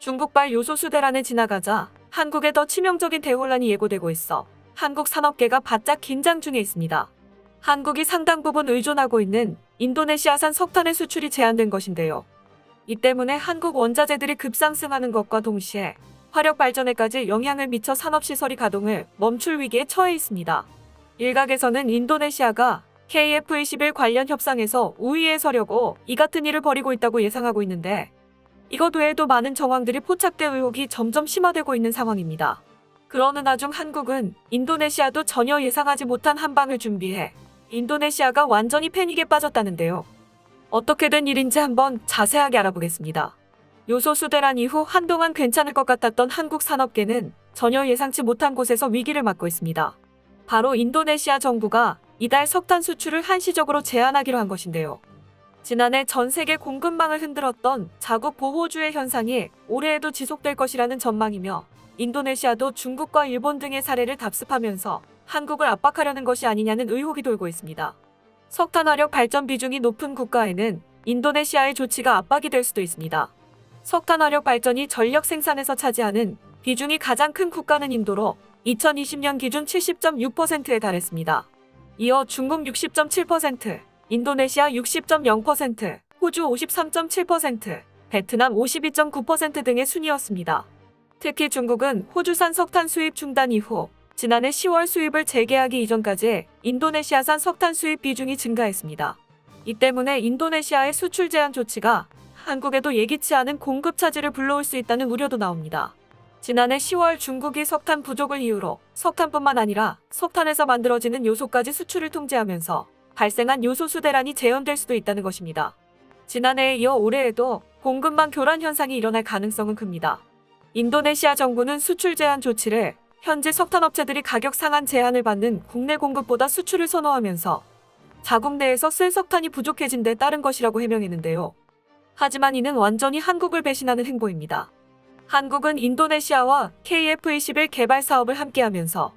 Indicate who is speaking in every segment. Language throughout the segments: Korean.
Speaker 1: 중국발 요소수 대란에 지나가자 한국에 더 치명적인 대혼란이 예고되고 있어 한국 산업계가 바짝 긴장 중에 있습니다. 한국이 상당 부분 의존하고 있는 인도네시아산 석탄의 수출이 제한된 것인데요. 이 때문에 한국 원자재들이 급상승하는 것과 동시에 화력 발전에까지 영향을 미쳐 산업시설이 가동을 멈출 위기에 처해 있습니다. 일각에서는 인도네시아가 KF21 관련 협상에서 우위에 서려고 이 같은 일을 벌이고 있다고 예상하고 있는데, 이것 외에도 많은 정황들이 포착돼 의혹이 점점 심화되고 있는 상황입니다. 그러는 와중 한국은 인도네시아도 전혀 예상하지 못한 한방을 준비해 인도네시아가 완전히 패닉에 빠졌다는데요. 어떻게 된 일인지 한번 자세하게 알아보겠습니다. 요소수 대란 이후 한동안 괜찮을 것 같았던 한국 산업계는 전혀 예상치 못한 곳에서 위기를 맞고 있습니다. 바로 인도네시아 정부가 이달 석탄 수출을 한시적으로 제한하기로 한 것인데요. 지난해 전 세계 공급망을 흔들었던 자국 보호주의 현상이 올해에도 지속될 것이라는 전망이며, 인도네시아도 중국과 일본 등의 사례를 답습하면서 한국을 압박하려는 것이 아니냐는 의혹이 돌고 있습니다. 석탄화력 발전 비중이 높은 국가에는 인도네시아의 조치가 압박이 될 수도 있습니다. 석탄화력 발전이 전력 생산에서 차지하는 비중이 가장 큰 국가는 인도로 2020년 기준 70.6%에 달했습니다. 이어 중국 60.7%, 인도네시아 60.0%, 호주 53.7%, 베트남 52.9% 등의 순이었습니다. 특히 중국은 호주산 석탄 수입 중단 이후 지난해 10월 수입을 재개하기 이전까지 인도네시아산 석탄 수입 비중이 증가했습니다. 이 때문에 인도네시아의 수출 제한 조치가 한국에도 예기치 않은 공급 차질을 불러올 수 있다는 우려도 나옵니다. 지난해 10월 중국이 석탄 부족을 이유로 석탄뿐만 아니라 석탄에서 만들어지는 요소까지 수출을 통제하면서 발생한 요소수 대란이 재현될 수도 있다는 것입니다. 지난해에 이어 올해에도 공급망 교란 현상이 일어날 가능성은 큽니다. 인도네시아 정부는 수출 제한 조치를 현재 석탄업체들이 가격 상한 제한을 받는 국내 공급보다 수출을 선호하면서 자국 내에서 쓸 석탄이 부족해진 데 따른 것이라고 해명했는데요. 하지만 이는 완전히 한국을 배신하는 행보입니다. 한국은 인도네시아와 KF21 개발 사업을 함께하면서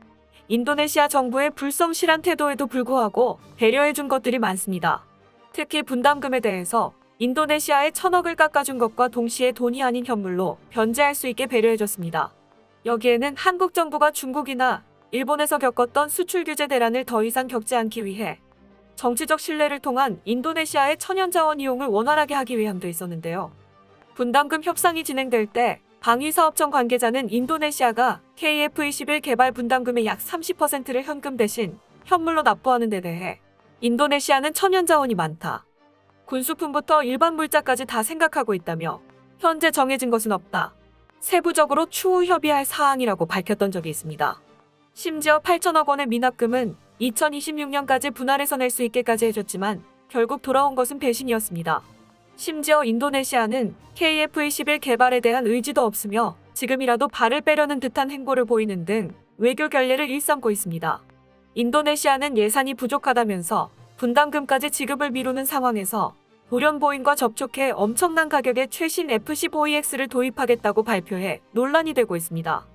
Speaker 1: 인도네시아 정부의 불성실한 태도에도 불구하고 배려해준 것들이 많습니다. 특히 분담금에 대해서 인도네시아에 1,000억을 깎아준 것과 동시에 돈이 아닌 현물로 변제할 수 있게 배려해줬습니다. 여기에는 한국 정부가 중국이나 일본에서 겪었던 수출 규제 대란을 더 이상 겪지 않기 위해 정치적 신뢰를 통한 인도네시아의 천연자원 이용을 원활하게 하기 위함도 있었는데요. 분담금 협상이 진행될 때 방위사업청 관계자는 인도네시아가 KF21 개발 분담금의 약 30%를 현금 대신 현물로 납부하는 데 대해 인도네시아는 천연자원이 많다, 군수품부터 일반 물자까지 다 생각하고 있다며 현재 정해진 것은 없다, 세부적으로 추후 협의할 사항이라고 밝혔던 적이 있습니다. 심지어 8천억 원의 미납금은 2026년까지 분할해서 낼 수 있게까지 해줬지만 결국 돌아온 것은 배신이었습니다. 심지어 인도네시아는 KF21 개발에 대한 의지도 없으며 지금이라도 발을 빼려는 듯한 행보를 보이는 등 외교 결례를 일삼고 있습니다. 인도네시아는 예산이 부족하다면서 분담금까지 지급을 미루는 상황에서 돌연보인과 접촉해 엄청난 가격의 최신 F-15EX를 도입하겠다고 발표해 논란이 되고 있습니다.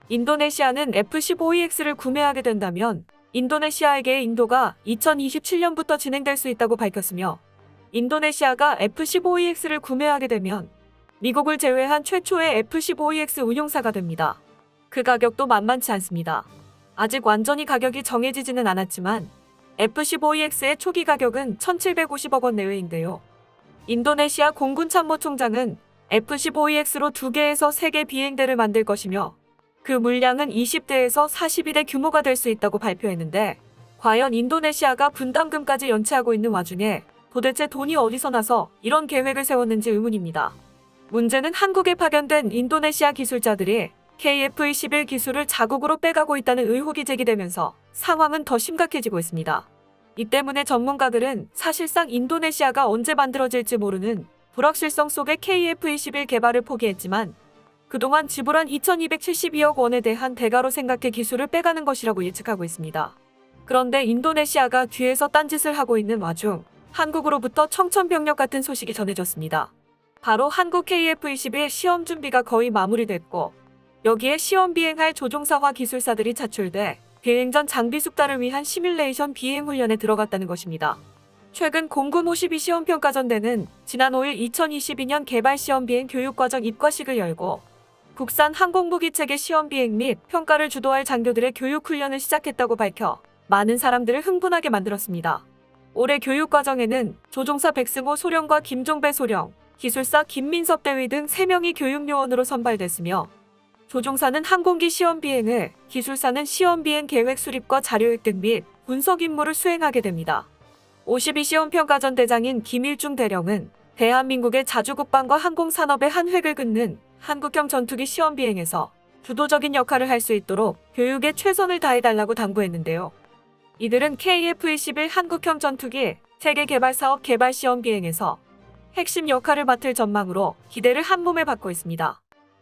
Speaker 1: 인도네시아는 F-15EX를 구매하게 된다면 인도네시아에게 인도가 2027년부터 진행될 수 있다고 밝혔으며, 인도네시아가 F-15EX를 구매하게 되면 미국을 제외한 최초의 F-15EX 운용사가 됩니다. 그 가격도 만만치 않습니다. 아직 완전히 가격이 정해지지는 않았지만 F-15EX의 초기 가격은 1,750억 원 내외인데요. 인도네시아 공군참모총장은 F-15EX로 2개에서 3개 비행대를 만들 것이며 그 물량은 20대에서 42대 규모가 될 수 있다고 발표했는데, 과연 인도네시아가 분담금까지 연체하고 있는 와중에 도대체 돈이 어디서 나서 이런 계획을 세웠는지 의문입니다. 문제는 한국에 파견된 인도네시아 기술자들이 KF21 기술을 자국으로 빼가고 있다는 의혹이 제기되면서 상황은 더 심각해지고 있습니다. 이 때문에 전문가들은 사실상 인도네시아가 언제 만들어질지 모르는 불확실성 속에 KF21 개발을 포기했지만 그동안 지불한 2,272억 원에 대한 대가로 생각해 기술을 빼가는 것이라고 예측하고 있습니다. 그런데 인도네시아가 뒤에서 딴짓을 하고 있는 와중 한국으로부터 청천벽력 같은 소식이 전해졌습니다. 바로 한국 KF21 시험 준비가 거의 마무리됐고, 여기에 시험 비행할 조종사와 기술사들이 차출돼 비행 전 장비 숙달을 위한 시뮬레이션 비행 훈련에 들어갔다는 것입니다. 최근 공군 52 시험평가전대는 지난 5일 2022년 개발 시험 비행 교육과정 입과식을 열고 국산 항공무기 체계 시험 비행 및 평가를 주도할 장교들의 교육 훈련을 시작했다고 밝혀 많은 사람들을 흥분하게 만들었습니다. 올해 교육 과정에는 조종사 백승호 소령과 김종배 소령, 기술사 김민섭 대위 등 3명이 교육요원으로 선발됐으며 조종사는 항공기 시험 비행을, 기술사는 시험 비행 계획 수립과 자료 획득 및 분석 임무를 수행하게 됩니다. 52시험 평가전 대장인 김일중 대령은 대한민국의 자주국방과 항공산업의 한 획을 긋는 한국형 전투기 시험 비행에서 주도적인 역할을 할 수 있도록 교육에 최선을 다해달라고 당부했는데요. 이들은 KF-21 한국형 전투기 세계 개발 사업 개발 시험 비행에서 핵심 역할을 맡을 전망으로 기대를 한몸에 받고 있습니다.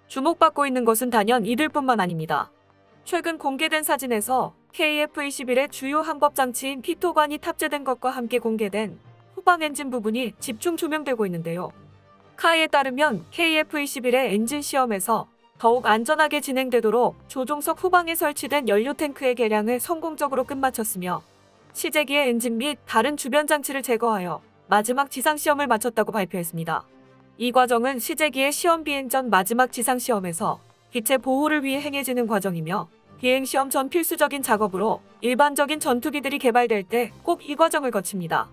Speaker 1: 주목받고 있는 것은 단연 이들뿐만 아닙니다. 최근 공개된 사진에서 KF-21의 주요 항법장치인 피토관이 탑재된 것과 함께 공개된 후방 엔진 부분이 집중 조명되고 있는데요. 카이에 따르면 KF-21의 엔진 시험에서 더욱 안전하게 진행되도록 조종석 후방에 설치된 연료 탱크의 개량을 성공적으로 끝마쳤으며 시제기의 엔진 및 다른 주변 장치를 제거하여 마지막 지상시험을 마쳤다고 발표했습니다. 이 과정은 시제기의 시험 비행 전 마지막 지상시험에서 기체 보호를 위해 행해지는 과정이며 비행시험 전 필수적인 작업으로 일반적인 전투기들이 개발될 때 꼭 이 과정을 거칩니다.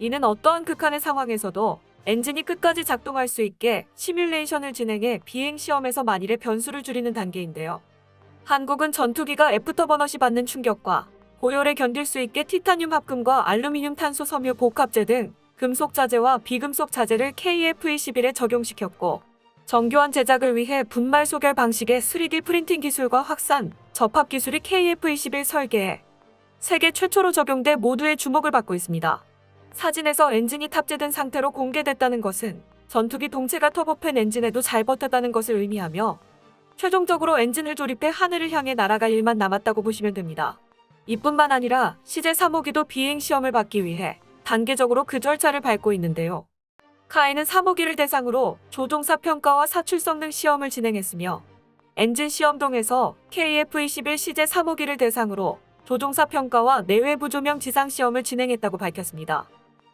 Speaker 1: 이는 어떠한 극한의 상황에서도 엔진이 끝까지 작동할 수 있게 시뮬레이션을 진행해 비행시험에서 만일의 변수를 줄이는 단계인데요. 한국은 전투기가 애프터버넛이 받는 충격과 고열에 견딜 수 있게 티타늄 합금과 알루미늄 탄소 섬유 복합재 등 금속 자재와 비금속 자재를 KF-21에 적용시켰고 정교한 제작을 위해 분말 소결 방식의 3D 프린팅 기술과 확산, 접합 기술이 KF-21 설계에 세계 최초로 적용돼 모두의 주목을 받고 있습니다. 사진에서 엔진이 탑재된 상태로 공개됐다는 것은 전투기 동체가 터보팬 엔진에도 잘 버텼다는 것을 의미하며 최종적으로 엔진을 조립해 하늘을 향해 날아갈 일만 남았다고 보시면 됩니다. 이뿐만 아니라 시제 3호기도 비행 시험을 받기 위해 단계적으로 그 절차를 밟고 있는데요. 카이는 3호기를 대상으로 조종사 평가와 사출 성능 시험을 진행했으며 엔진 시험동에서 KF-21 시제 3호기를 대상으로 조종사 평가와 내외부 조명 지상 시험을 진행했다고 밝혔습니다.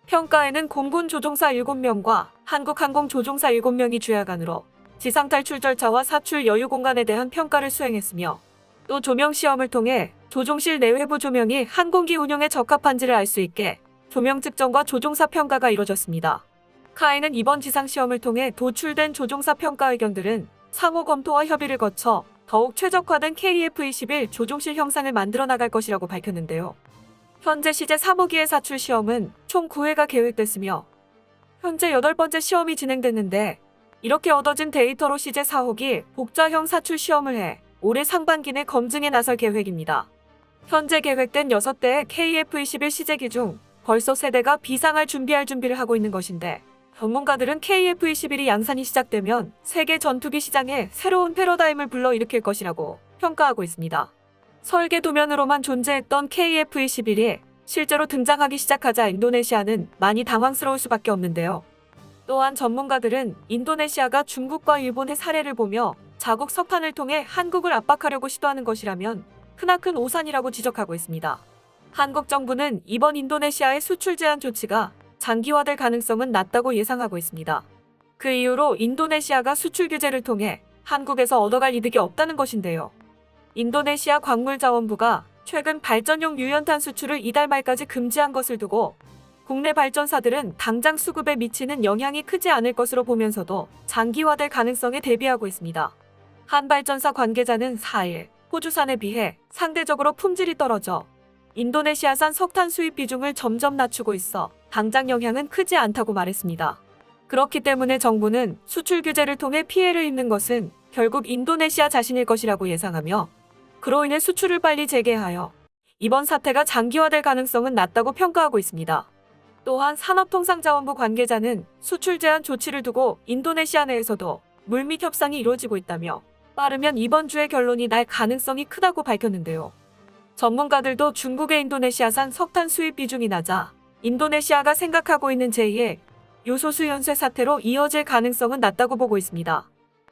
Speaker 1: 평가에는 공군 조종사 7명과 한국항공 조종사 7명이 주야간으로 지상 탈출 절차와 사출 여유 공간에 대한 평가를 수행했으며 또 조명 시험을 통해 조종실 내외부 조명이 항공기 운용에 적합한지를 알 수 있게 조명 측정과 조종사 평가가 이뤄졌습니다. 카이는 이번 지상시험을 통해 도출된 조종사 평가 의견들은 상호 검토와 협의를 거쳐 더욱 최적화된 KF-21 조종실 형상을 만들어 나갈 것이라고 밝혔는데요. 현재 시제 3호기의 사출 시험은 총 9회가 계획됐으며 현재 8번째 시험이 진행됐는데 이렇게 얻어진 데이터로 시제 4호기 복자형 사출 시험을 해 올해 상반기 내 검증에 나설 계획입니다. 현재 계획된 6대의 KF-21 시제기 중 벌써 3대가 비상할 준비를 하고 있는 것인데 전문가들은 KF-21이 양산이 시작되면 세계 전투기 시장에 새로운 패러다임을 불러일으킬 것이라고 평가하고 있습니다. 설계 도면으로만 존재했던 KF-21이 실제로 등장하기 시작하자 인도네시아는 많이 당황스러울 수밖에 없는데요. 또한 전문가들은 인도네시아가 중국과 일본의 사례를 보며 자국 석탄을 통해 한국을 압박하려고 시도하는 것이라면 크나큰 오산이라고 지적하고 있습니다. 한국 정부는 이번 인도네시아의 수출 제한 조치가 장기화될 가능성은 낮다고 예상하고 있습니다. 그 이유로 인도네시아가 수출 규제를 통해 한국에서 얻어갈 이득이 없다는 것인데요. 인도네시아 광물자원부가 최근 발전용 유연탄 수출을 이달 말까지 금지한 것을 두고 국내 발전사들은 당장 수급에 미치는 영향이 크지 않을 것으로 보면서도 장기화될 가능성에 대비하고 있습니다. 한 발전사 관계자는 4일 호주산에 비해 상대적으로 품질이 떨어져 인도네시아산 석탄 수입 비중을 점점 낮추고 있어 당장 영향은 크지 않다고 말했습니다. 그렇기 때문에 정부는 수출 규제를 통해 피해를 입는 것은 결국 인도네시아 자신일 것이라고 예상하며 그로 인해 수출을 빨리 재개하여 이번 사태가 장기화될 가능성은 낮다고 평가하고 있습니다. 또한 산업통상자원부 관계자는 수출 제한 조치를 두고 인도네시아 내에서도 물밑 협상이 이루어지고 있다며 빠르면 이번 주에 결론이 날 가능성이 크다고 밝혔는데요. 전문가들도 중국의 인도네시아산 석탄 수입 비중이 낮아 인도네시아가 생각하고 있는 제2의 요소수 연쇄 사태로 이어질 가능성은 낮다고 보고 있습니다.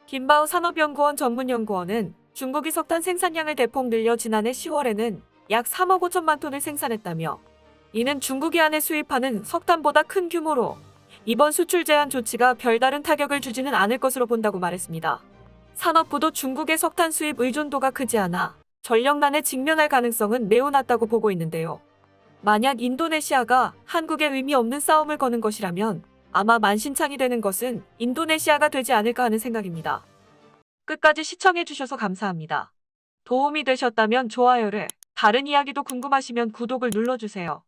Speaker 1: 김바우 산업연구원 전문연구원은 중국이 석탄 생산량을 대폭 늘려 지난해 10월에는 약 3억 5천만 톤을 생산했다며 이는 중국이 안에 수입하는 석탄보다 큰 규모로 이번 수출 제한 조치가 별다른 타격을 주지는 않을 것으로 본다고 말했습니다. 산업부도 중국의 석탄 수입 의존도가 크지 않아 전력난에 직면할 가능성은 매우 낮다고 보고 있는데요. 만약 인도네시아가 한국에 의미 없는 싸움을 거는 것이라면 아마 만신창이 되는 것은 인도네시아가 되지 않을까 하는 생각입니다. 끝까지 시청해주셔서 감사합니다. 도움이 되셨다면 좋아요를, 다른 이야기도 궁금하시면 구독을 눌러주세요.